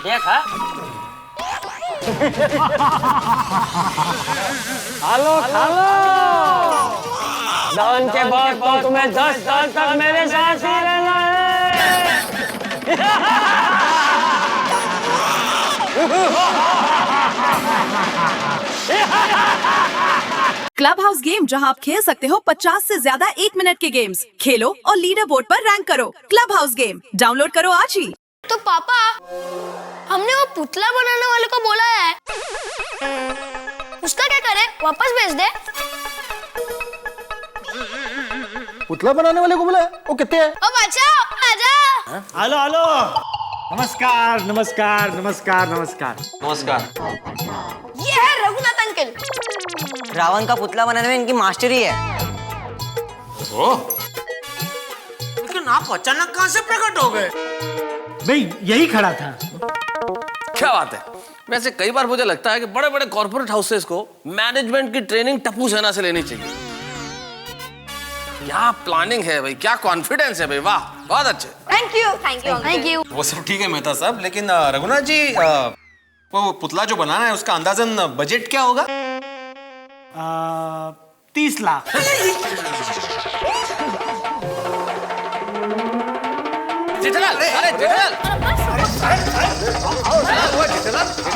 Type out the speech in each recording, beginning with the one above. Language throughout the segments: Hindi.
ये खा। खालो खालो। दान के बाद तो तुम्हें 10 साल तक मेरे साथ ही रहना है। क्लब हाउस गेम, जहां आप खेल सकते हो 50 से ज्यादा 1 मिनट के गेम्स। खेलो और लीडर बोर्ड पर रैंक करो। क्लब हाउस गेम डाउनलोड करो आज ही। तो पापा, हमने वो पुतला बनाने वाले को बोला है, उसका क्या करें? वापस भेज दे। पुतला बनाने वाले को बोला है? वो कितने है? ओ बचाओ, आजा। हेलो हेलो, नमस्कार नमस्कार नमस्कार नमस्कार नमस्कार। ये है रघुनाथ अंकल। रावण का पुतला बनाने में इनकी मास्टरी है। ओह, लेकिन आप अचानक कहां से प्रकट हो गए? भाई यही खड़ा था। क्या बात है। वैसे कई बार मुझे लगता है कि बड़े बड़े कॉर्पोरेट हाउसेस को मैनेजमेंट की ट्रेनिंग टप्पू सेना से लेनी चाहिए। क्या प्लानिंग है भाई, क्या कॉन्फिडेंस है भाई, वाह बहुत अच्छे। Thank you thank you thank you. वो सब ठीक है मेहता साहब, लेकिन रघुनाथ जी, वो पुतला जो बनाना है उसका अंदाजन बजट क्या होगा? 30 लाख। जेठालाल, अरे जेठालाल, जेठालाल।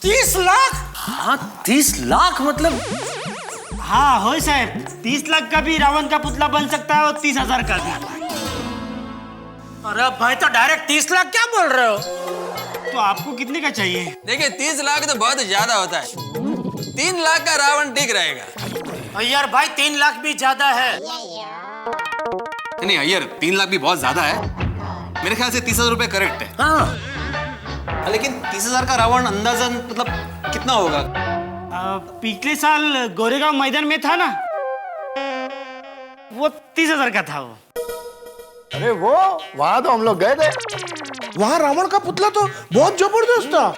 30 लाख? हाँ 30 लाख मतलब? हाँ हो साहब, 30 लाख का भी रावण का पुतला बन सकता है और 30,000 का भी। अरे भाई तो डायरेक्ट 30 लाख क्या बोल रहे हो? तो आपको कितने का चाहिए? देखिए 30 लाख तो बहुत ज्यादा होता है। 3 लाख का रावण ठीक रहेगा। यार भाई 3 लाख भी ज्यादा है। नहीं अय्यर, 3 लाख भी बहुत ज्यादा है। मेरे ख्याल से 30,000 रुपए करेक्ट है। हाँ लेकिन 30,000 का रावण अंदाजन मतलब कितना होगा? पिछले साल गोरेगांव मैदान में था ना, वो 30,000 का था वो। अरे वो वहां तो हम लोग गए थे। वहाँ रावण का पुतला तो बहुत जबरदस्त था।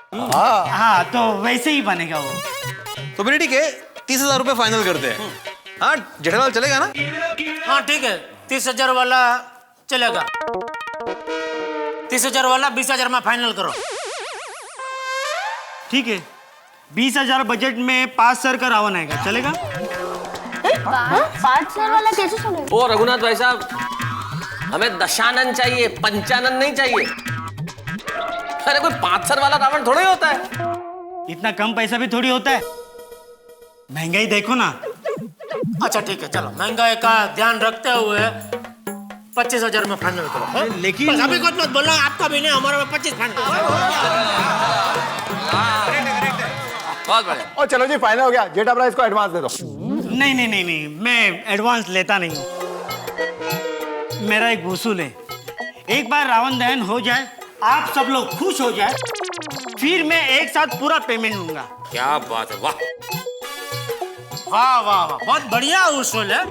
हाँ तो वैसे ही बनेगा वो। तो फिर ठीक है, 30,000 रुपए फाइनल करते हैं। हाँ जेठालाल चलेगा ना? हाँ ठीक है, 30,000 वाला चलेगा। 30,000 वाला 20,000 में फाइनल करो। ठीक है, 20,000 बजट में 5 सर का रावण आएगा, चलेगा? 5 साल वाला कैसे चलेगा? ओ रघुनाथ भाई साहब, हमें दशानन चाहिए, पंचानन नहीं चाहिए। अरे कोई 5 सर वाला रावण थोड़ा ही होता है। इतना कम पैसा भी थोड़ी होता है। महंगाई देखो ना। अच्छा ठीक है, चलो महंगाई का ध्यान रखते हुए 25,000 में फाइनल करो। लेकिन अभी कुछ मत बोलना, आपका भी नहीं हमारा में 25 फाइनल। बहुत बढ़िया। और चलो जी फाइनल हो गया। जेठा ब्रा इसको एडवांस दे दो। नहीं नहीं नहीं नहीं, मैं एडवांस लेता नहीं हूँ। मेरा एक उसूल है, एक बार रावण दहन हो जाए, आप सब लोग खुश हो जाए, फिर मैं एक साथ पूरा पेमेंट लूंगा। क्या बात है, वाह वाह वाह वाह, बहुत बढ़िया उसूल है।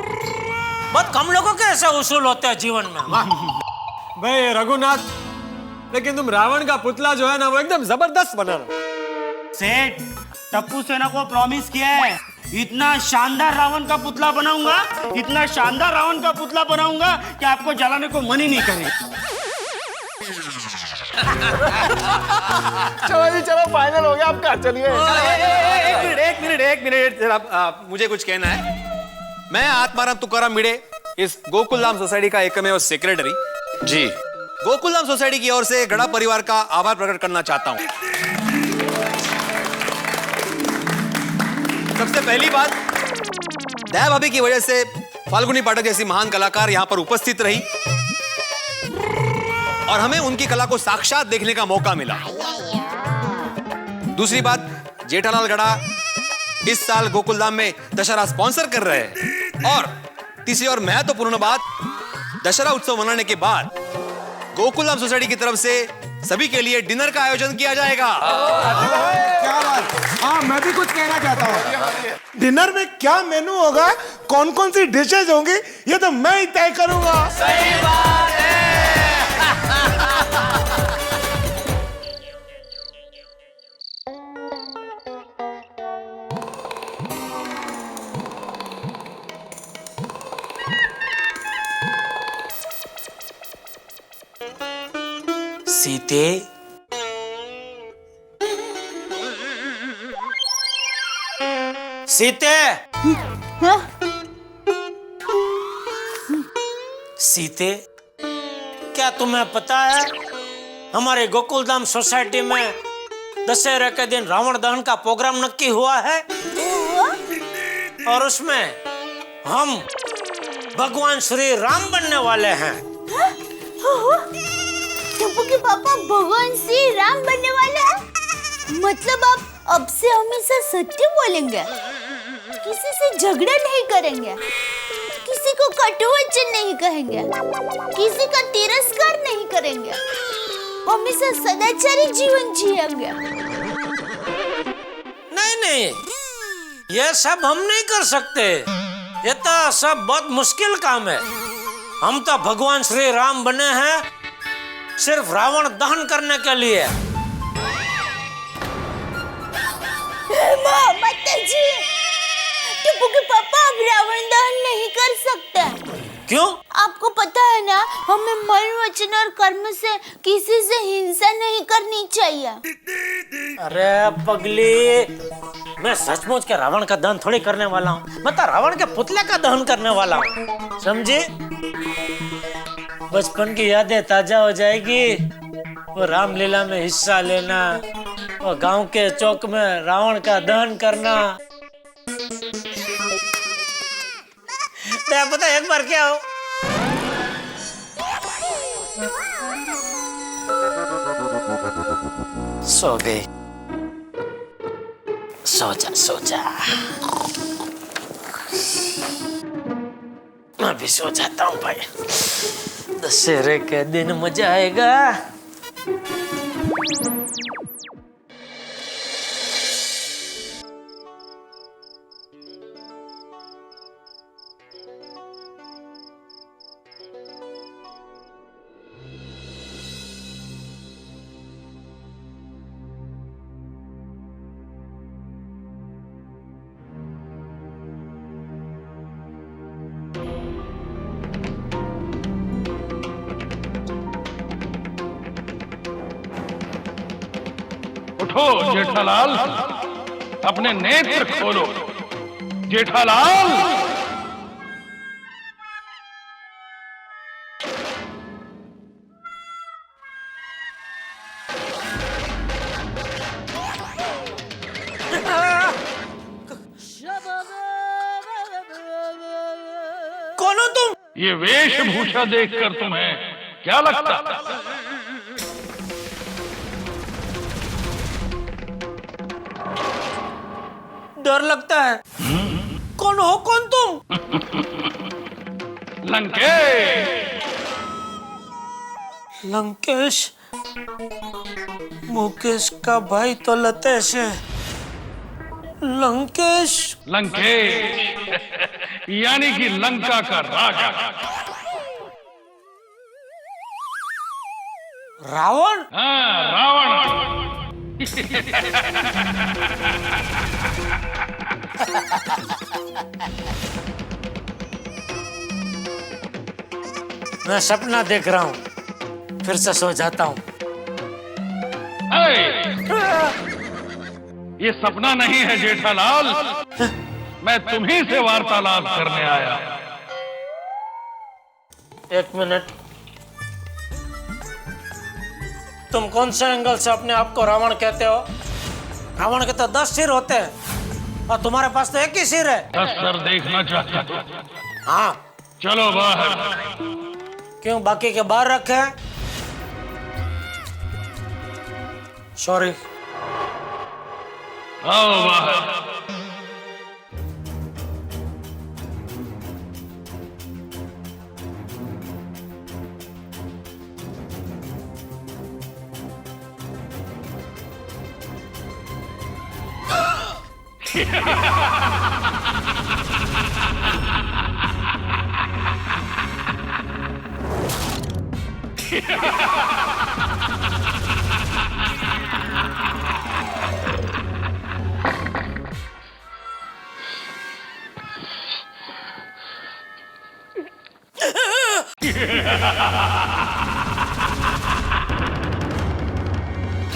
बहुत कम लोगों के ऐसे उसूल होते हैं जीवन में। वाह भाई रघुनाथ, लेकिन तुम रावण का पुतला जो है ना वो एकदम जबरदस्त बनाना। सेठ, टप्पू सेना को प्रॉमिस किया है, इतना शानदार रावण का पुतला बनाऊंगा, इतना शानदार रावण का पुतला बनाऊंगा कि आपको जलाने को मन ही नहीं करे। चलो जी चलो, फाइनल हो गया आपका। चलिए एक मिनट जरा, मुझे कुछ कहना है। मैं आत्माराम तुकाराम मिड़े, इस गोकुलधाम सोसाइटी का एकमेव सेक्रेटरी जी, गोकुलधाम सोसाइटी की ओर से गड़ा परिवार का आभार प्रकट करना चाहता हूं। सबसे पहली बात, दया भाभी की वजह से फाल्गुनी पाठक जैसी महान कलाकार यहां पर उपस्थित रही और हमें उनकी कला को साक्षात देखने का मौका मिला। दूसरी बात, जेठालाल गड़ा इस साल गोकुलधाम में दशहरा स्पॉन्सर कर रहे हैं। और तीसरी और महत्वपूर्ण बात, दशहरा उत्सव मनाने के बाद गोकुलधाम सोसाइटी की तरफ से सभी के लिए डिनर का आयोजन किया जाएगा। क्या बात। हाँ मैं भी कुछ कहना चाहता हूँ। डिनर में क्या मेनू होगा, कौन कौन सी डिशेज होंगी, ये तो मैं ही तय करूंगा। सही बात है। सीते, सीते, सीते, क्या तुम्हें पता है हमारे गोकुलधाम सोसाइटी में दशहरे के दिन रावण दहन का प्रोग्राम नक्की हुआ है और उसमें हम भगवान श्री राम बनने वाले हैं। टप्पू के पापा भगवान श्री राम बनने वाले हैं? मतलब आप अब से हमेशा सत्य बोलेंगे, किसी से झगड़ा नहीं करेंगे, किसी को कटु वचन नहीं कहेंगे, किसी का तिरस्कार नहीं करेंगे, हमेशा सदाचारी जीवन जिएंगे। नहीं नहीं, ये सब हम नहीं कर सकते, ये तो सब बहुत मुश्किल काम है। हम तो भगवान श्री राम बने हैं सिर्फ रावण दहन करने के लिए। माताजी, टप्पू के पापा अब रावण दहन नहीं कर सकते। क्यों? आपको पता है ना, हमें मन, वचन और कर्म से किसी से हिंसा नहीं करनी चाहिए। अरे पगली, मैं सचमुच के रावण का दहन थोड़ी करने वाला हूँ, मैं तो रावण के पुतले का दहन करने वाला हूँ, समझे? बचपन की यादें ताजा हो जाएगी, वो रामलीला में हिस्सा लेना, वो गांव के चौक में रावण का दहन करना। तो पता एक बार क्या हो, सो गई। सो जा सो जा, मैं भी सो जाता हूँ भाई, दशहरे के दिन मजा आएगा। उठो जेठालाल, अपने नेत्र खोलो जेठालाल। कौन हो तुम? ये वेशभूषा देखकर तुम्हें क्या लगता? डर लगता है। कौन हो, कौन तुम? लंकेश। लंकेश? मुकेश का भाई तो लतेश है। लंकेश? लंकेश यानी कि लंका का राजा। रावण? हाँ, रावण। मैं सपना देख रहा हूँ, फिर से सो जाता हूँ। ये सपना नहीं है जेठालाल, मैं तुम्ही से वार्तालाप करने आया। एक मिनट, तुम कौन से एंगल से अपने आप को रावण कहते हो? रावण के तो 10 सिर होते हैं और तुम्हारे पास तो एक ही सिर है। 10 सर देखना चाहते हो? हाँ। चलो बाहर। क्यों बाकी के बाहर रखे? सॉरी। आओ बाहर।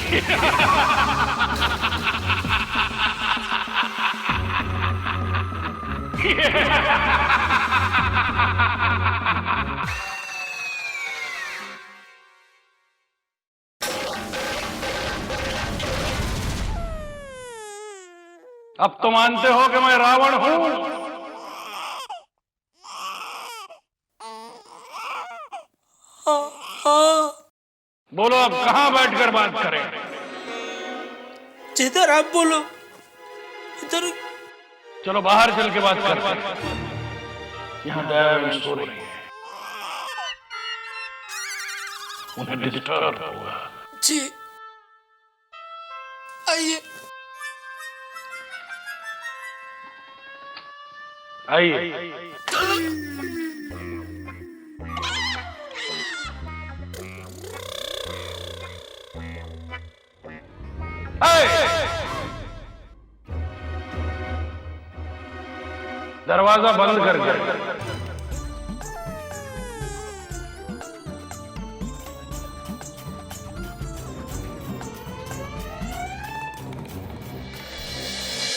अब तो मानते हो कि मैं रावण हूं? बोलो अब कहां बैठकर बात करें? जिधर आप बोलो इधर। चलो बाहर चल के बात करते हैं। यहाँ दया सो रही है, उन्हें डिस्टर्ब होगा। जी आइए। आइए। दरवाजा बंद कर दे।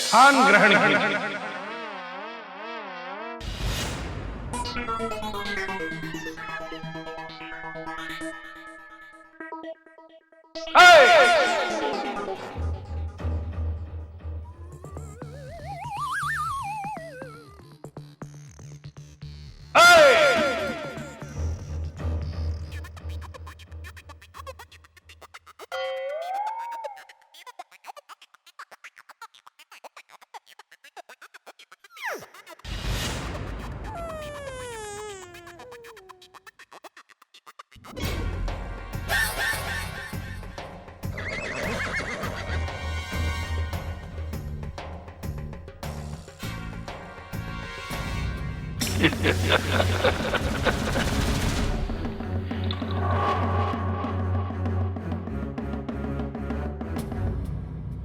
स्थान ग्रहण कीजिए।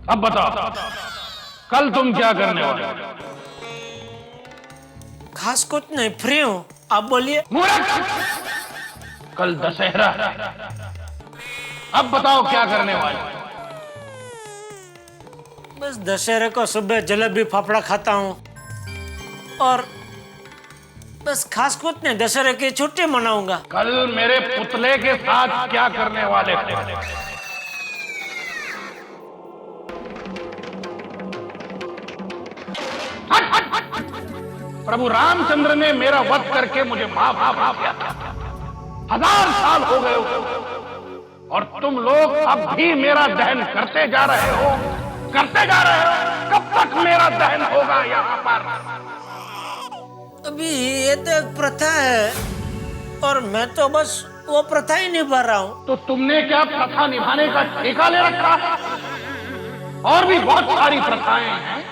अब बताओ कल तुम क्या करने वाले हो? खास कुछ नहीं, फ्री हूँ, आप बोलिए। कल दशहरा है, अब बताओ क्या करने वाले हो? बस दशहरे को सुबह जलेबी फाफड़ा खाता हूँ और बस खास कुछ नहीं, दशहरे की छुट्टी मनाऊंगा। कल मेरे पुतले के साथ क्या करने वाले हो? प्रभु रामचंद्र ने मेरा वध करके मुझे माफ किया था। 1000 साल हो गए और तुम लोग अब भी मेरा दहन करते जा रहे हो। कब तक मेरा दहन होगा यहाँ पर? अभी ये तो एक प्रथा है और मैं तो बस वो प्रथा ही निभा रहा हूँ। तो तुमने क्या प्रथा निभाने का ठेका ले रखा है? और भी बहुत सारी प्रथाएं हैं,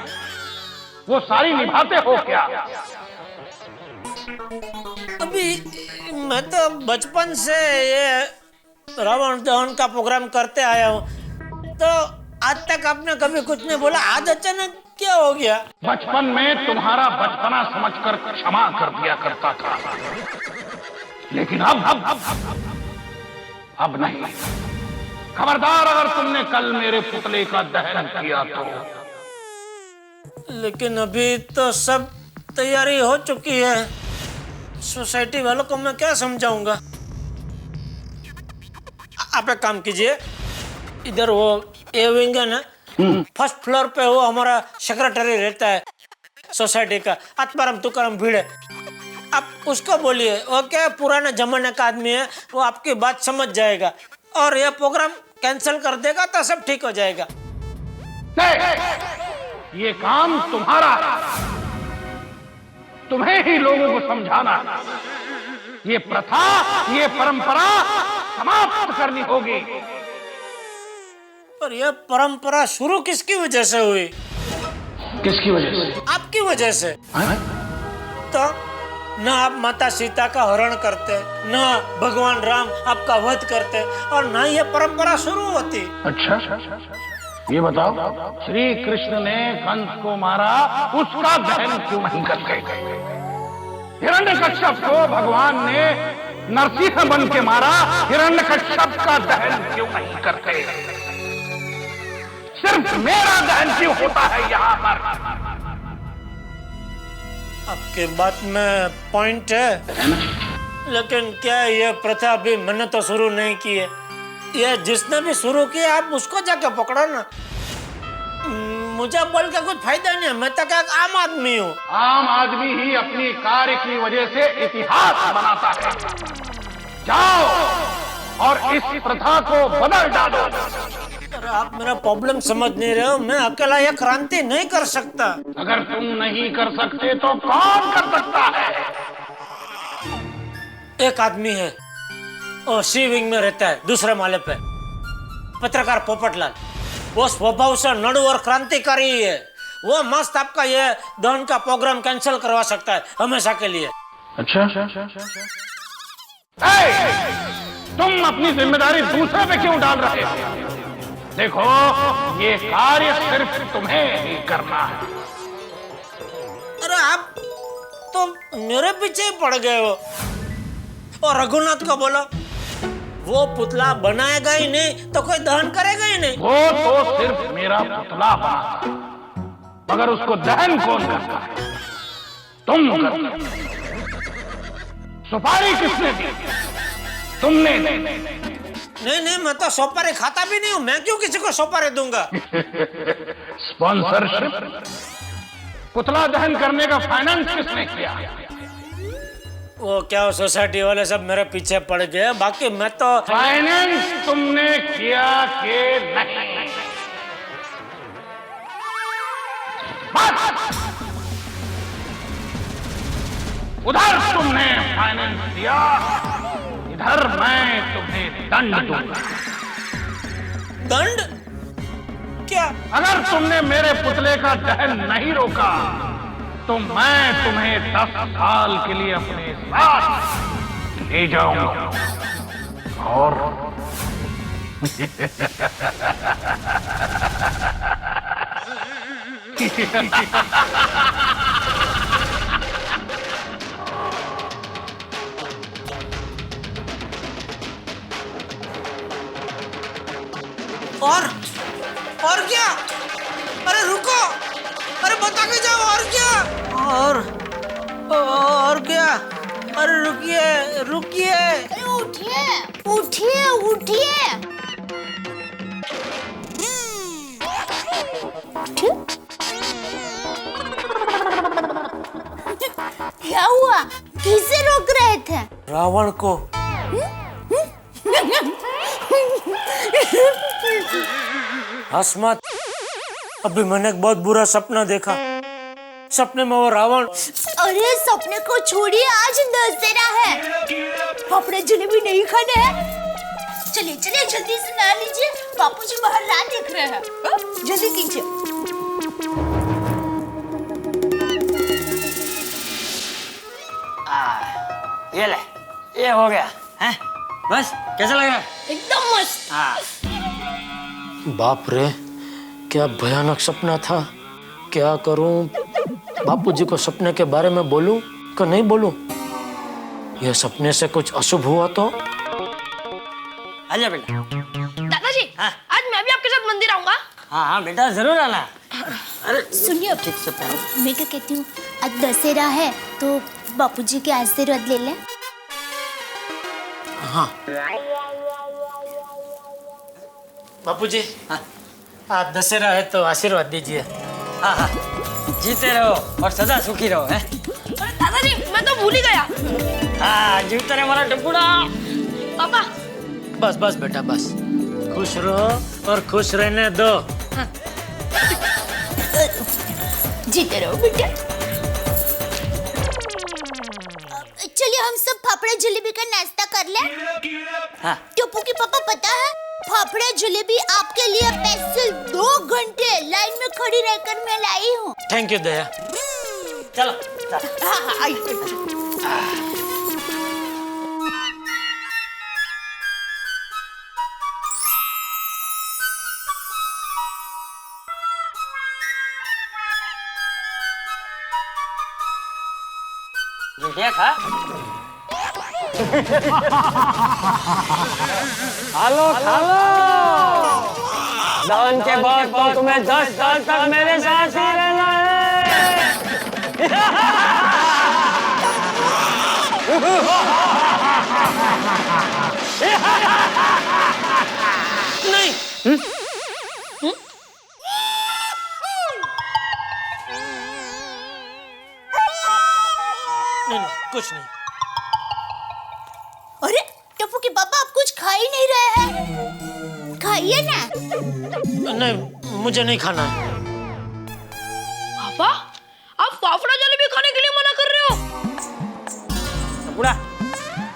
वो सारी निभाते हो क्या? अभी मैं तो बचपन से ये रावण दहन का प्रोग्राम करते आया हूँ, तो आज तक आपने कभी कुछ नहीं बोला, आज अचानक क्या हो गया? बचपन में तुम्हारा बचपना समझकर क्षमा कर दिया करता था, लेकिन अब नहीं। खबरदार अगर तुमने कल मेरे पुतले का दहन किया तो। लेकिन अभी तो सब तैयारी हो चुकी है, सोसाइटी वालों को मैं क्या समझाऊंगा? आप एक काम कीजिए, इधर वो ए विंग है ना, फर्स्ट फ्लोर पे वो हमारा सेक्रेटरी रहता है सोसाइटी का, आत्माराम तुकाराम भिड़े। आप उसको बोलिए, वो क्या पुराने जमाने का आदमी है, वो आपकी बात समझ जाएगा और ये प्रोग्राम कैंसिल कर देगा तो सब ठीक हो जाएगा। ये काम तुम्हारा है, तुम्हें ही लोगों को समझाना। ये प्रथा, ये परंपरा समाप्त करनी होगी। पर यह परंपरा शुरू किसकी वजह से हुई? किसकी वजह से? आपकी वजह से। तो न आप माता सीता का हरण करते, न भगवान राम आपका वध करते और न ये परंपरा शुरू होती। अच्छा, ये बताओ, श्री कृष्ण ने कंस को मारा, उसका दहन क्यों नहीं करते? हिरण्यकश्यप को भगवान ने नरसिंह बन के मारा, हिरण्यकश्यप का दहन क्यों नहीं करते? सिर्फ मेरा दहन क्यों होता है यहाँ पर? आपके बात में पॉइंट है, लेकिन क्या ये प्रथा अभी मैंने तो शुरू नहीं की है। ये जिसने भी शुरू किया आप उसको जाके पकड़ो ना। मुझे बोल के कुछ फायदा नहीं है, मैं तो क्या आम आदमी हूँ। आम आदमी ही अपनी कार्य की वजह से इतिहास बनाता है। जाओ और इस प्रथा को बदल डालो। अरे आप मेरा प्रॉब्लम समझ नहीं रहे हो। मैं अकेला ये क्रांति नहीं कर सकता। अगर तुम नहीं कर सकते तो कौन कर सकता है? एक आदमी है, वो सी विंग में रहता है, दूसरे माले पे, पत्रकार पोपटलाल। वो स्वभाव से नड़ू और क्रांतिकारी है। वो मस्त आपका ये दहन का प्रोग्राम कैंसिल करवा सकता है हमेशा के लिए। अच्छा, तुम अपनी जिम्मेदारी दूसरे पे क्यों डाल रहे हो? देखो, ये कार्य सिर्फ तुम्हें ही करना है। अरे आप तो मेरे पीछे ही पड़ गए हो। और रघुनाथ को बोलो, वो पुतला बनाएगा ही नहीं तो कोई दहन करेगा ही नहीं। वो तो सिर्फ मेरा पुतला बनाता, मगर उसको दहन कौन करता है? तुम करते हो। सुपारी किसने दी? तुमने दी। नहीं, मैं तो सोपारी खाता भी नहीं हूँ। मैं क्यों किसी को सोपारी दूंगा? स्पॉन्सरशिप? पुतला दहन करने का फाइनेंस किसने किया? वो क्या सोसाइटी वाले सब मेरे पीछे पड़ गए। बाकी मैं तो फाइनेंस तुमने किया कि नहीं? बस! उधर तुमने फाइनेंस दिया, इधर मैं तुम्हें दंड दूंगा। दंड? क्या? अगर तुमने मेरे पुतले का दहन नहीं रोका तो मैं तुम्हें 10 साल के लिए अपने साथ ले जाऊंगा। और और क्या? अरे रुको, अरे बता के जाओ। और क्या? और क्या? अरे रुकिए। उठिए। क्या हुआ? किसे रोक रहे थे? रावण को। हंस मत। अभी मैंने एक बहुत बुरा सपना देखा। सपने में वो रावण। अरे सपने को छोड़िए, आज दशहरा है। पापड़े जलेबी नहीं खाने हैं? चलिए जल्दी से नहा लीजिए। बापूजी बाहर रात देख रहे हैं। जल्दी कीजिए। ये ले, ये हो गया है। बस कैसा लग रहा है? एकदम मस्त। बाप रे, क्या भयानक सपना था। क्या करूं? बापूजी को सपने के बारे में बोलूं कि नहीं बोलूं? यह सपने से कुछ अशुभ हुआ तो? आजा बेटा। दादाजी, आज मैं भी आपके साथ मंदिर आऊंगा। हाँ बेटा, जरूर आना। अरे सुनिए, ठीक से पहनो। मैं क्या कहती हूँ, आज दशहरा है तो बापूजी के आशीर्वाद ले लें। हाँ बापूजी, आज दशहरा है तो आशीर्वाद दीजिए। हाँ, जीते रहो और सदा सुखी रहो। है दादाजी, मैं तो भूल ही गया। हाँ, जीते रहे हमारा टुकड़ा। पापा, बस बेटा, बस खुश रहो और खुश रहने दो। जीते रहो बेटा। चलिए हम सब फाफड़े जलेबी का नाश्ता कर लें। हाँ। टप्पू की पापा, पता है फाफड़े जलेबी आपके लिए स्पेशल 2 घंटे लाइन में खड़ी रहकर मैं लाई हूँ। थैंक यू दया। चलो। हाँ, आइए। क्या खा? खा लो। दहन के बाद तो तुम्हें 10 साल तक मेरे साथ ही रहना है। नहीं नहीं, कुछ नहीं। अरे टप्पू के पापा आप कुछ खा ही नहीं रहे हैं, खाइए ना। नहीं, मुझे नहीं खाना है। पापा आप फाफड़ा जलेबी खाने के लिए मना कर रहे हो? बुढ़ा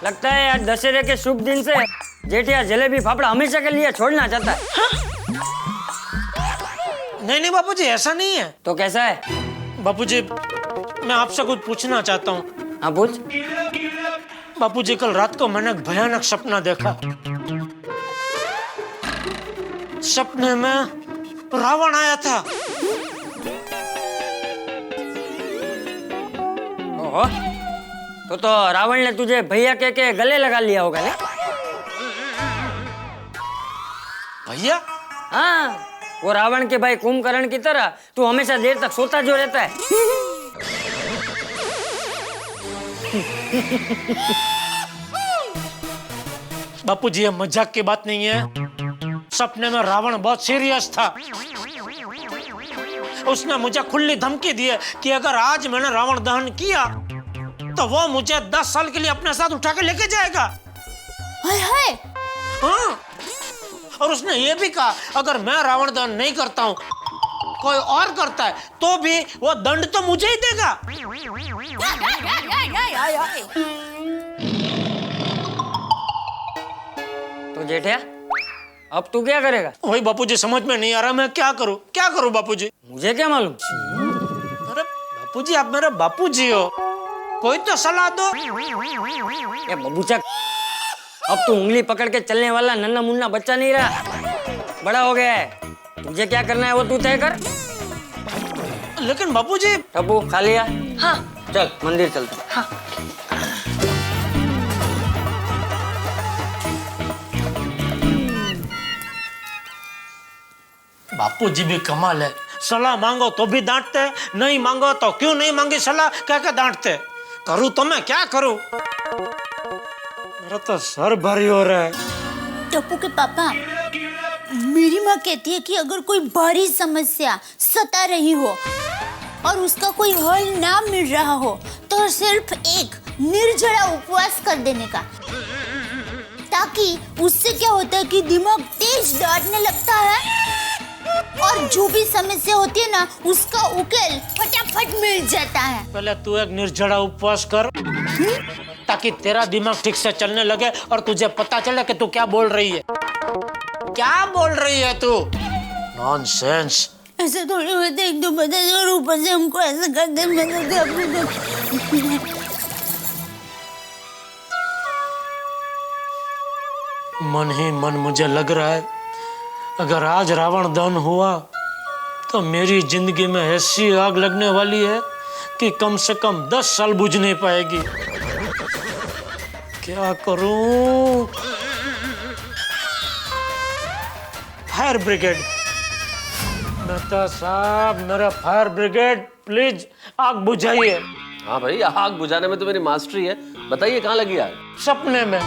लगता है आज दशहरे के शुभ दिन से जेठिया जलेबी फाफड़ा हमेशा के लिए छोड़ना चाहता है। नहीं नहीं बापूजी, ऐसा नहीं है। तो कैसा है? बापूजी मैं आपसे कुछ पूछना चाहता हूँ। हाँ पूछ। बापूजी कल रात को मैंने एक भयानक सपना देखा। सपने में रावण आया था। ओहो, तो रावण ने तुझे भैया कह के गले लगा लिया होगा ने? भैया? हाँ, वो रावण के भाई कुंभकर्ण की तरह तू हमेशा देर तक सोता जो रहता है। बापूजी ये मजाक की बात नहीं है। सपने में रावण बहुत सीरियस था। उसने मुझे खुली धमकी दी है कि अगर आज मैंने रावण दहन किया तो वो मुझे 10 साल के लिए अपने साथ उठा के लेके जाएगा। हाय हाय। हाँ, और उसने ये भी कहा अगर मैं रावण दहन नहीं करता हूँ, कोई और करता है तो भी वो दंड तो मुझे ही देगा। तो जेठिया अब तू क्या करेगा? वही बापूजी समझ में नहीं आ रहा, मैं क्या करूं बापूजी? मुझे क्या मालूम? अरे बापूजी आप मेरे बापूजी हो, कोई तो सलाह दो। ये बबूचा, अब तू उंगली पकड़ के चलने वाला नन्ना मुन्ना बच्चा नहीं रहा, बड़ा हो गया है। तुझे क्या करना है वो तू तय कर। लेकिन बापूजी। टप्पू खा लिया? हाँ। चल मंदिर चलते। हाँ। बापूजी भी कमाल है, सलाह मांगो तो भी डांटते, नहीं मांगो तो क्यों नहीं मांगी सलाह क्या क्या डांटते। करूँ तो मैं क्या करूँ? मेरा तो सर भारी हो रहा है। टप्पू के पापा, मेरी माँ कहती है कि अगर कोई बड़ी समस्या सता रही हो और उसका कोई हल ना मिल रहा हो तो सिर्फ एक निर्जला उपवास कर देने का, ताकि उससे क्या होता है कि दिमाग तेज दौड़ने लगता है और जो भी समस्या होती है ना उसका उकेल फटाफट मिल जाता है। पहले तू एक निर्जला उपवास कर ताकि तेरा दिमाग ठीक से चलने लगे और तुझे पता चले कि तू क्या बोल रही है। क्या बोल रही है तू? नॉनसेंस। ऐसे थोड़ी होते एक दो बता दो और ऊपर से हमको ऐसा कर दे। मन ही मन मुझे लग रहा है अगर आज रावण दहन हुआ तो मेरी जिंदगी में ऐसी आग लगने वाली है कि कम से कम 10 साल बुझ नहीं पाएगी। क्या करूं? फायर ब्रिगेड, मेहता साहब मेरा फायर ब्रिगेड प्लीज आग बुझाइए। हाँ भाई, आग बुझाने में तो मेरी मास्टरी है। बताइए कहाँ लगी आग? सपने में।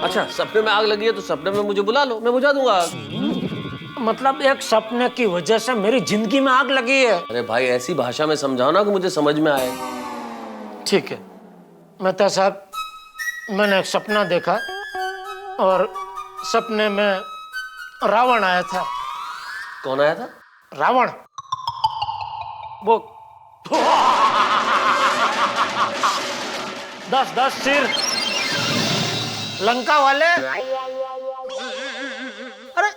अच्छा, सपने में आग लगी है तो सपने में मुझे बुला लो, मैं बुझा दूंगा आग। मतलब एक सपने की वजह से मेरी जिंदगी में आग लगी है। अरे भाई ऐसी भाषा में समझाओ ना कि मुझे समझ में आए। ठीक है मेहता साहब, मैंने एक सपना देखा और सपने में रावण आया था। कौन आया था? रावण। वो 10 सिर लंका वाले। अरे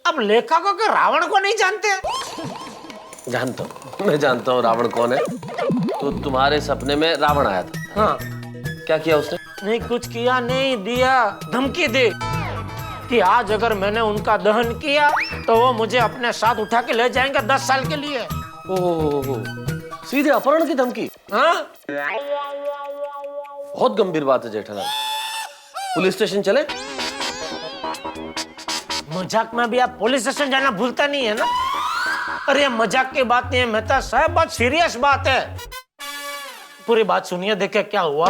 अब लेखकों के रावण को नहीं जानते? जानता हूँ, मैं जानता हूँ रावण कौन है। तो तुम्हारे सपने में रावण आया था? हाँ। क्या किया उसने? नहीं कुछ किया नहीं, दिया धमकी दी कि आज अगर मैंने उनका दहन किया तो वो मुझे अपने साथ उठा के ले जाएंगे 10 साल के लिए। ओह, सीधे अपहरण की धमकी? हाँ। बहुत गंभीर बात है जेठालाल, पुलिस स्टेशन चले? मजाक में भी आप पुलिस स्टेशन जाना भूलता नहीं है ना? अरे ये मजाक की बात नहीं है मेहता साहब, बहुत सीरियस बात है। पूरी बात सुनिए, देखिए क्या हुआ।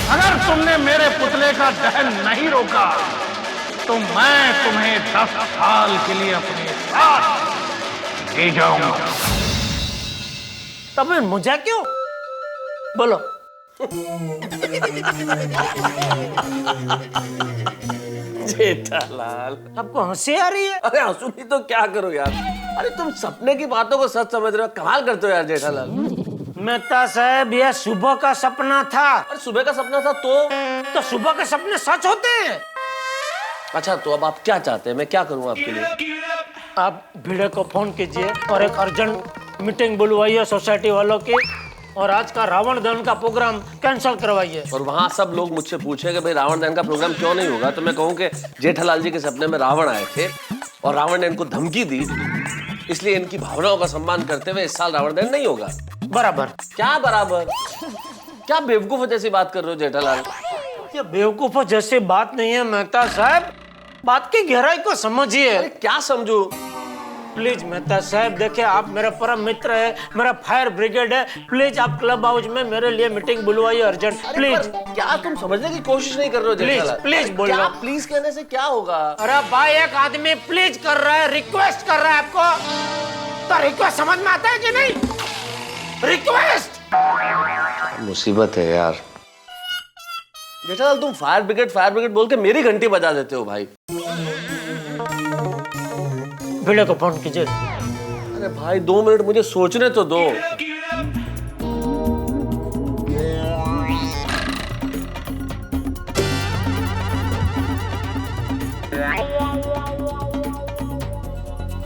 अगर तुमने मेरे पुतले का दहन नहीं रोका तो मैं तुम्हें 10 साल के लिए अपने साथ ले जाऊंगा। तब मजाक क्यों? बोलो। जेठालाल, आपको हंसी आ रही है? अरे हंसू नहीं तो क्या करो यार। अरे तुम सपने की बातों को सच समझ रहे हो, कमाल करते हो यार जेठालाल। मेहता साहब यह सुबह का सपना था। अरे सुबह का सपना था तो सुबह के सपने सच होते हैं। अच्छा तो अब आप क्या चाहते हैं, मैं क्या करूं आपके लिए? आप भिड़े को फोन कीजिए और एक अर्जेंट मीटिंग बुलवाइए सोसाइटी वालों की, और आज का रावण दहन का प्रोग्राम कैंसिल करवाइए। और वहाँ सब लोग मुझसे पूछे कि भाई रावण दहन का प्रोग्राम क्यों नहीं होगा, तो मैं कहूँ कि जेठालाल जी के सपने में रावण आए थे और रावण ने इनको धमकी दी, इसलिए इनकी भावनाओं का सम्मान करते हुए इस साल रावण दहन नहीं होगा। बराबर। क्या बराबर? क्या बेवकूफ जैसी बात कर रहे हो जेठालाल? ये बेवकूफ जैसी बात नहीं है मेहता साहब, बात की गहराई को समझिए। क्या समझू? प्लीज मेहता साहब, देखिए आप मेरा परम मित्र है, मेरा फायर ब्रिगेड है, प्लीज आप क्लब हाउस में मेरे लिए मीटिंग बुलवाइए अर्जेंट, प्लीज। क्या तुम समझने की कोशिश नहीं कर रहे हो जेठालाल? प्लीज बोलो। क्या प्लीज कहने से क्या होगा? अरे भाई एक आदमी प्लीज कर रहा है, रिक्वेस्ट कर रहा है आपको, तो रिक्वेस्ट समझ में आता है कि नहीं? रिक्वेस्ट। मुसीबत है यार। जेठालाल तुम फायर ब्रिगेड बोल के मेरी घंटी बजा देते हो भाई। भिड़े को फोन कीजिए। अरे भाई 2 मिनट मुझे सोचने तो दो।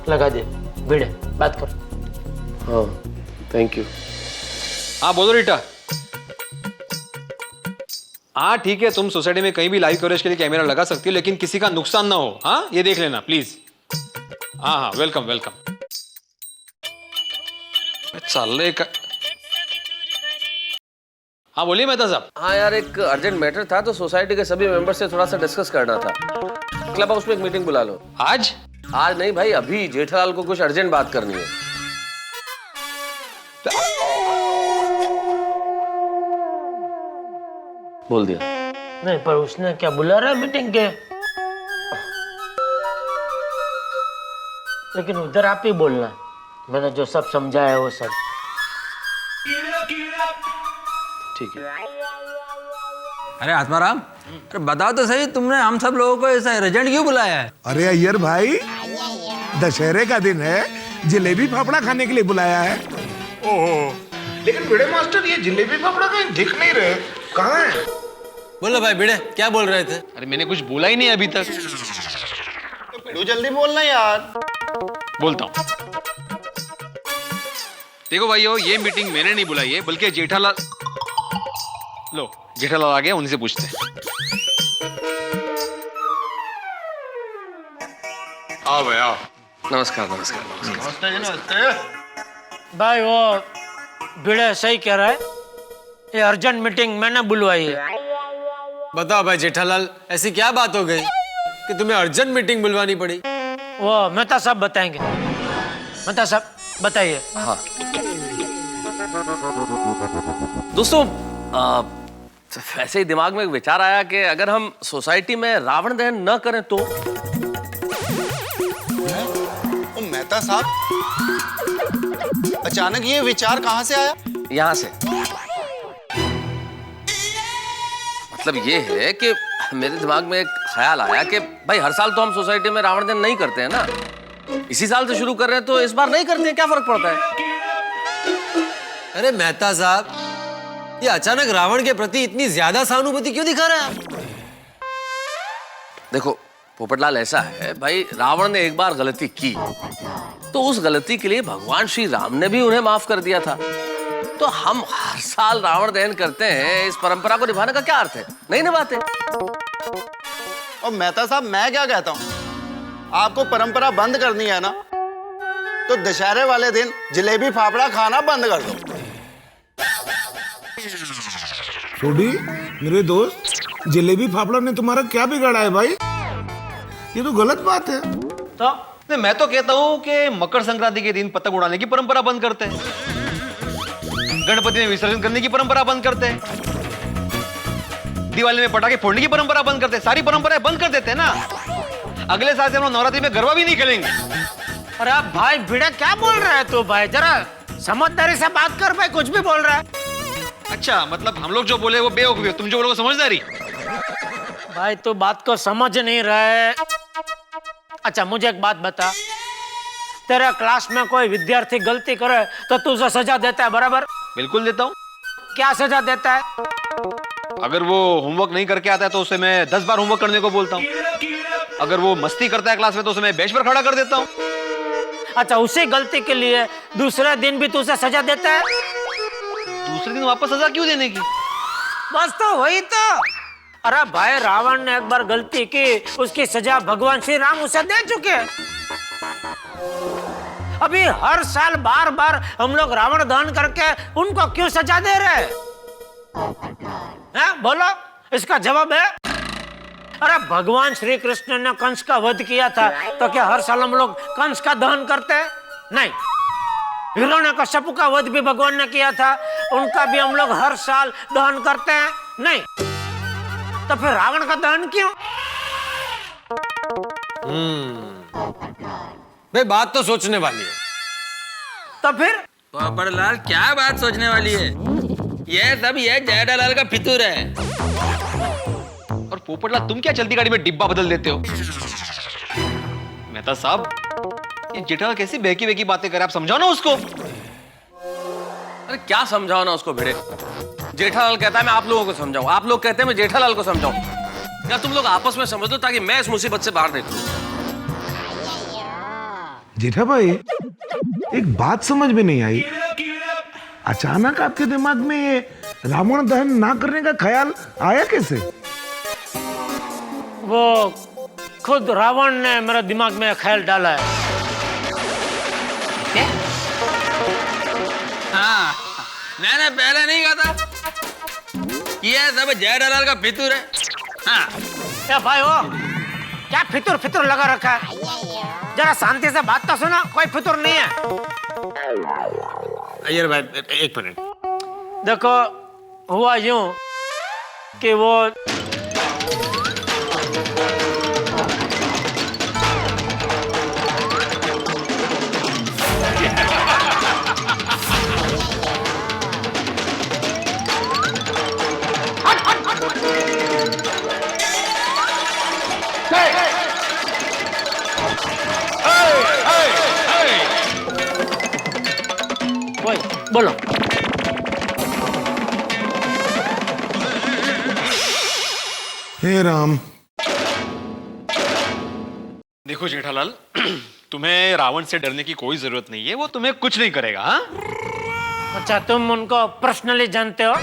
लगा दे भिड़े, बात कर। हाँ थैंक यू। हाँ बोलो रीटा। हाँ ठीक है, तुम सोसाइटी में कहीं भी लाइव कवरेज के लिए कैमरा लगा सकती हो, लेकिन किसी का नुकसान ना हो। हाँ ये देख लेना प्लीज। हाँ हाँ वेलकम वेलकम। चल का... हाँ बोलिए मेहता साहब। हाँ यार एक अर्जेंट मैटर था, तो सोसाइटी के सभी मेंबर से थोड़ा सा डिस्कस करना था। क्लब हाउस में एक मीटिंग बुला लो। आज? आज नहीं भाई, अभी जेठालाल को कुछ अर्जेंट बात करनी है। बोल दिया नहीं, पर उसने क्या बुला रहा है मीटिंग के? लेकिन उधर आप ही बोलना, मैंने जो सब समझा है वो सब। ठीक है। अरे आत्माराम, अरे बताओ तो सही, तुमने हम सब लोगों को ऐसा अर्जेंट क्यों बुलाया है? अरे अय्यर भाई, दशहरे का दिन है, जलेबी फाफड़ा खाने के लिए बुलाया है। ओह, लेकिन भिड़े मास्टर ये जलेबी फाफड़ा कहीं दिख नहीं रहे, कहाँ है? बोलो भाई भिड़े, क्या बोल रहे थे? अरे मैंने कुछ बोला ही नहीं अभी तक। तू जल्दी बोलना यार। बोलता हूँ। देखो भाइयों, ये मीटिंग मैंने नहीं बुलाई है, बल्कि जेठालाल। लो जेठालाल आ गया, उनसे पूछते हैं। आओ भाई आओ। नमस्कार नमस्कार नमस्कार। नमस्ते भाई, वो भिड़े सही कह रहा है, ये अर्जेंट मीटिंग मैंने बुलवाई है। बताओ भाई जेठालाल, ऐसी क्या बात हो गई कि तुम्हें अर्जेंट मीटिंग बुलवानी पड़ी? वो मेहता साहब बताएंगे। मेहता साहब बताइए। हाँ दोस्तों, वैसे ही दिमाग में एक विचार आया कि अगर हम सोसाइटी में रावण दहन न करें तो। मेहता साहब, अचानक ये विचार कहाँ से आया? यहाँ से। मतलब ये है कि मेरे दिमाग में एक ख्याल आया कि भाई हर साल तो हम सोसाइटी में रावण दहन नहीं करते हैं ना, इसी साल से शुरू कर रहे हैं, तो इस बार नहीं करते हैं, क्या फर्क पड़ता है? अरे मेहता साहब, ये अचानक रावण के प्रति इतनी ज्यादा सहानुभूति क्यों दिखा रहा है? देखो पोपटलाल, ऐसा है भाई, रावण ने एक बार गलती की तो उस गलती के लिए भगवान श्री राम ने भी उन्हें माफ कर दिया था। तो हम हर साल रावण दहन करते हैं, इस परंपरा को निभाने का क्या अर्थ है? नहीं निभाते। और मेहता साहब, मैं क्या कहता हूँ, आपको परंपरा बंद करनी है ना, तो दशहरे वाले दिन जलेबी फाफड़ा खाना बंद कर दो। छोड़ी मेरे दोस्त, जलेबी फाफड़ा ने तुम्हारा क्या बिगाड़ा है भाई? ये तो गलत बात है। तो नहीं, मैं तो कहता हूँ कि मकर संक्रांति के दिन पतंग उड़ाने की परंपरा बंद करते हैं, गणपति में विसर्जन करने की परंपरा बंद करते हैं, दिवाली में पटाखे फोड़ने की परंपरा बंद करते हैं, सारी परंपराएं बंद कर देते हैं ना। अगले साल से हम लोग नवरात्रि में गरबा भी नहीं खेलेंगे। अरे भाई भिड़ा क्या बोल रहा है तू भाई? जरा समझदारी से बात कर भाई, कुछ भी बोल रहा है। अच्छा, मतलब हम लोग जो बोले वो बेवकूफी, तुम जो बोलोगे समझदारी। भाई तू बात को समझ नहीं रहा है। अच्छा मुझे एक बात बता, तेरे क्लास में कोई विद्यार्थी गलती करे तो तू उसे सजा देता है बराबर? बिल्कुल देता हूँ। क्या सजा देता है? अगर वो होमवर्क नहीं करके आता है तो उसे मैं 10 बार होमवर्क करने को बोलता हूँ। अगर वो मस्ती करता है क्लास में तो उसे मैं बेंच पर खड़ा कर देता हूँ। अच्छा, उसी गलती के लिए दूसरे दिन भी तू उसे सजा देता है? दूसरे दिन वापस सजा क्यों देने की? बस तो वही तो। अरे भाई रावण ने एक बार गलती की, उसकी सजा भगवान श्री राम उसे दे चुके। अभी हर साल बार बार हम लोग रावण दहन करके उनको क्यों सजा दे रहे हैं? बोलो, इसका जवाब है? अरे भगवान श्री कृष्ण ने कंस का वध किया था, तो क्या हर साल हम लोग कंस का दहन करते हैं? नहीं। हिरण्यकश्यप का वध भी भगवान ने किया था, उनका भी हम लोग हर साल दहन करते हैं? नहीं। तो फिर रावण का दहन क्यों? भाई बात तो सोचने वाली है। तो फिर पोपटलाल क्या बात सोचने वाली है? ये सब ये जेठालाल का फितूर है। और पोपटलाल तुम क्या चलती गाड़ी में डिब्बा बदल देते हो? मेहता साहब, ये जेठालाल कैसी बहकी बहकी बातें करे, आप समझाओ ना उसको। अरे क्या समझाओ ना उसको भिड़े? जेठालाल कहता है मैं आप लोगों को समझाऊं, आप लोग कहते हैं मैं जेठालाल को समझाऊं। क्या तुम लोग आपस में समझ लो ताकि मैं इस मुसीबत से बाहर निकलूं। जेठा भाई, एक बात समझ में नहीं आई, अचानक आपके दिमाग में ये रावण दहन ना करने का ख्याल आया कैसे? वो खुद रावण ने मेरे दिमाग में ख्याल डाला है। हाँ, मैंने पहले नहीं कहा था ये सब जेठालाल का फितूर है। हाँ। क्या भाई हो, क्या फितूर फितूर लगा रखा है? जरा शांति से बात तो सुनो, कोई फितूर नहीं है। अय्यर भाई एक मिनट। देखो हुआ यूं कि वो बोलो। हे राम। देखो जेठालाल, तुम्हें रावण से डरने की कोई जरूरत नहीं है, वो तुम्हें कुछ नहीं करेगा। हाँ? अच्छा, तुम उनको पर्सनली जानते हो?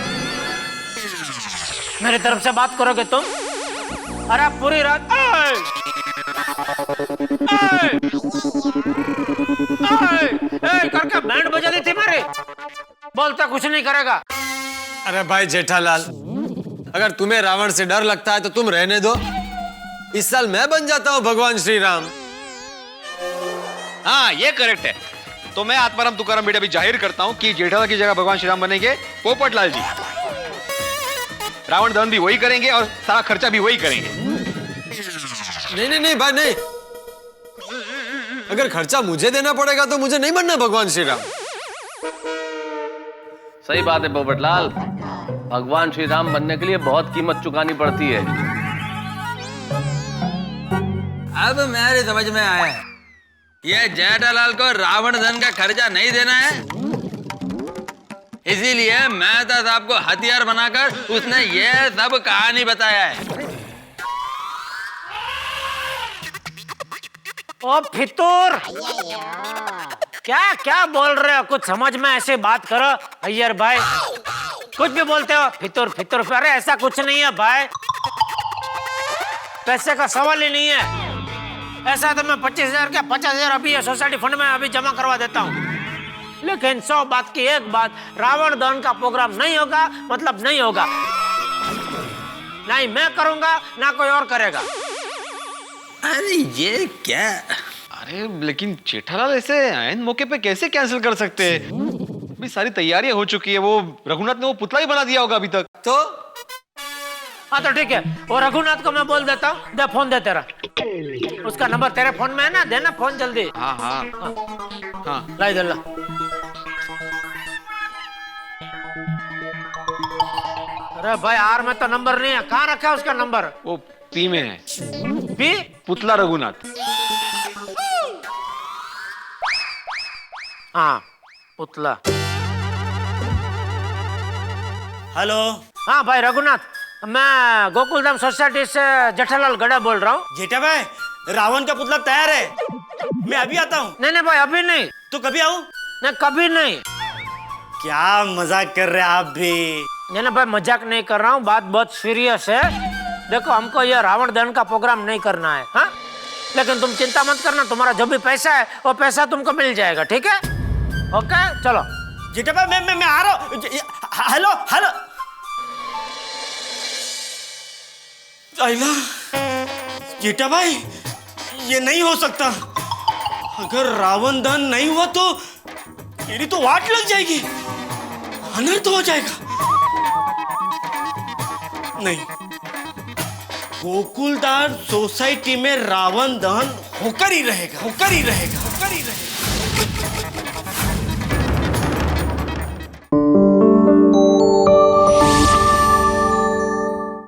मेरी तरफ से बात करोगे तुम? अरे पूरी रात करके बैंड बजा दी थी मेरी, बोलता कुछ नहीं करेगा। अरे भाई जेठालाल, अगर तुम्हें रावण से डर लगता है तो तुम रहने दो। इस साल मैं बन जाता हूँ भगवान श्री राम। हाँ, ये करेक्ट है। तो मैं आत्माराम तुकाराम बेटा भी जाहिर करता हूँ कि जेठालाल की जगह भगवान श्री राम बनेंगे पोपटलाल जी। रावण दहन भी वही करेंगे और सारा खर्चा भी वही करेंगे। नहीं नहीं नहीं भाई नहीं, अगर खर्चा मुझे देना पड़ेगा तो मुझे नहीं बनना भगवान श्री राम। सही बात है पोपटलाल, भगवान श्री राम बनने के लिए बहुत कीमत चुकानी पड़ती है। अब मेरी समझ में आया, ये जेठालाल को रावण दहन का खर्चा नहीं देना है, इसीलिए मेहता साहब को हथियार बनाकर उसने ये सब कहानी बताया है। ओ फितूर, क्या क्या बोल रहे हो? कुछ समझ में ऐसे बात करो अय्यर भाई, कुछ भी बोलते हो फितूर फितूर। अरे ऐसा कुछ नहीं है भाई, पैसे का सवाल ही नहीं है। ऐसा तो मैं 25,000 क्या 50,000 अभी ये सोसाइटी फंड में अभी जमा करवा देता हूँ। लेकिन 100 बात की एक बात, रावण दहन का प्रोग्राम नहीं होगा मतलब नहीं होगा। नहीं मैं करूंगा ना कोई और करेगा। अरे ये क्या? अरे लेकिन जेठालाल ऐसे ऐन मौके पे कैसे कैंसिल कर सकते हैं? अभी सारी तैयारियां हो चुकी है, वो रघुनाथ ने वो पुतला ही बना दिया होगा अभी तक तो। हाँ तो ठीक है, वो रघुनाथ को मैं बोल देता हूँ, दे फोन दे तेरा, उसका नंबर तेरे फोन में है ना, देना फोन जल्दी। हाँ हाँ हाँ ला इधर ला। अरे भाई आर में तो नंबर नहीं है, कहाँ रखा है उसका नंबर? वो पी में है। पी? पुतला रघुनाथ। हाँ पुतला। हेलो। हाँ भाई रघुनाथ, मैं गोकुलधाम सोसाइटी से जेठालाल गड़ा बोल रहा हूँ। जेठा भाई, रावण का पुतला तैयार है, मैं अभी आता हूँ। नहीं भाई अभी नहीं। तो कभी आऊँ? नहीं कभी नहीं। क्या मजाक कर रहे हैं आप भी? नहीं भाई मजाक नहीं कर रहा हूँ, बात बहुत सीरियस है। देखो हमको ये रावण दहन का प्रोग्राम नहीं करना है, हाँ? लेकिन तुम चिंता मत करना, तुम्हारा जो भी पैसा है वो पैसा तुमको मिल जाएगा, ठीक है? ओके चलो। जेठा भाई मैं आ रहा हूँ। Hello hello. जेठा भाई ये नहीं हो सकता, अगर रावण दहन नहीं हुआ तो मेरी तो वाट लग जाएगी, अनर्थ हो जाएगा। नहीं, गोकुलधाम सोसाइटी में रावण दहन होकर ही रहेगा, होकर ही रहेगा, होकर ही रहेगा।